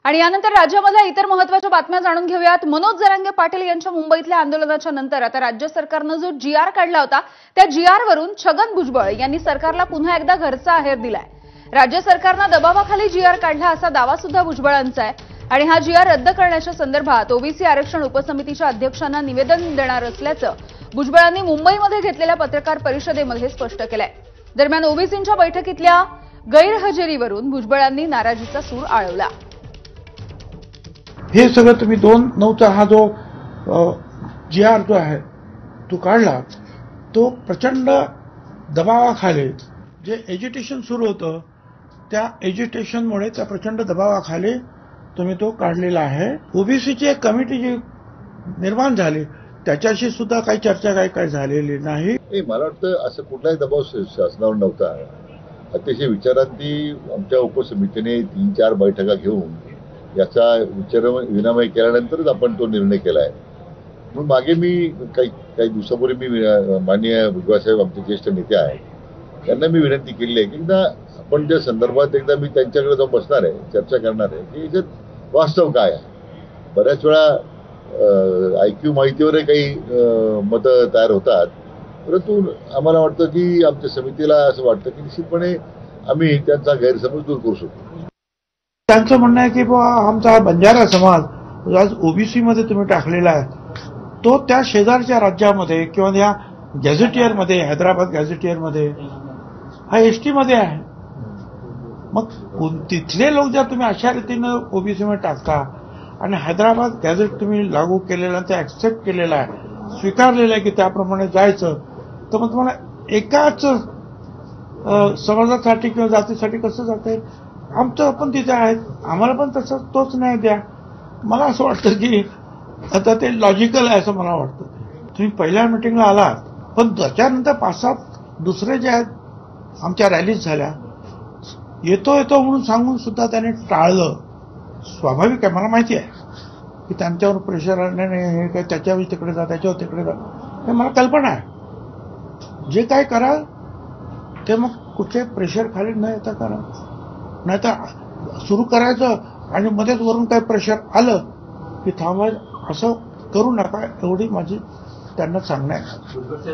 आणि यानंतर राज्यामधल्या इतर महत्त्वाच्या बातम्या जाणून घेऊयात। मनोज जरांगे पाटील यांच्या मुंबईतल्या आंदोलनाच्या नंतर आता राज्य सरकारने जो जीआर काढला होता त्या जीआर वरून छगन भुजबळ यांनी सरकारला पुन्हा एकदा घरचा आहेर दिलाय। राज्य सरकारने दबावाखाली जीआर काढला असा दावा सुद्धा भुजबळांचा आहे आणि हा जीआर रद्द करण्याच्या संदर्भात ओबीसी आरक्षण उपसमितीच्या अध्यक्षांना निवेदन देणार असल्याचं भुजबळांनी मुंबईमध्ये घेतलेल्या पत्रकार परिषदेमध्ये स्पष्ट केलंय। दरम्यान ओबीसींच्या बैठकीतल्या गैरहजेरीवरून भुजबळांनी नाराजीचा सूर आळवला। हे सगळं तुम्ही 2/9चा हा जो जीआर जो आहे तो काढला, तो प्रचंड दबावाखाली जे एजिटेशन सुरू होतं त्या एजिटेशनमुळे त्या प्रचंड दबावाखाली तुम्ही तो काढलेला आहे। ओबीसीची एक कमिटी जी निर्माण झाली त्याच्याशी सुद्धा काही चर्चा काही झालेली नाही। मला वाटतं असं कुठलाही दबाव शासनावर नव्हता। अतिशय विचारांती आमच्या उपसमितीने 3-4 बैठका घेऊन याचा विनिमय केल्यानंतरच आपण तो निर्णय केलाय। म्हणून मागे मी काही दिवसापूर्वी मी माननीय भुजबळसाहेब आमचे ज्येष्ठ नेते आहेत त्यांना मी विनंती केली आहे की एकदा आपण त्या संदर्भात एकदा मी त्यांच्याकडे जाऊन बसणार आहे, चर्चा करणार आहे की याच्यात वास्तव काय आहे। बऱ्याच वेळा ऐक्यू माहितीवर काही मतं तयार होतात, परंतु आम्हाला वाटतं की आमच्या समितीला असं वाटतं की निश्चितपणे आम्ही त्यांचा गैरसमज दूर करू शकतो। त्यांचं म्हणणं आहे की आमचा बंजारा समाज आज ओबीसी मध्ये तुम्ही टाकलेला आहे, तो त्या शेजारच्या राज्यामध्ये किंवा या गॅझेटियरमध्ये हैदराबाद गॅझेटियरमध्ये हा एसटी मध्ये आहे। मग तिथले लोक जर तुम्ही अशा रीतीनं ओबीसी मध्ये टाकता आणि हैदराबाद गॅझेट तुम्ही लागू केलेला ते ऍक्सेप्ट केलेला आहे, स्वीकारलेलं आहे की त्याप्रमाणे जायचं, तर मग तुम्हाला एकाच समाजासाठी किंवा जातीसाठी कसं जाते? आमचं पण तिथे आहेत, आम्हाला पण तसं तोच न्याय द्या। मला असं वाटतं की आता ते लॉजिकल आहे असं मला वाटतं। तुम्ही पहिल्या मिटिंगला आलात, पण त्याच्यानंतर 5-7 दुसरे जे आहेत आमच्या रॅलीज झाल्या, येतो म्हणून सांगून सुद्धा त्याने टाळलं। स्वाभाविक आहे, मला माहिती आहे की त्यांच्यावर प्रेशर आणणे काय त्याच्यावर तिकडे जा त्याच्यावर तिकडे जा हे मला कल्पना आहे। जे काय कराल ते मग कुठे प्रेशर खाली न येता करा, नाहीतर सुरू करायचं आणि मध्येच वरून काही प्रेशर आलं की थांबा, असं करू नका, एवढी माझी त्यांना सांगणं आहे।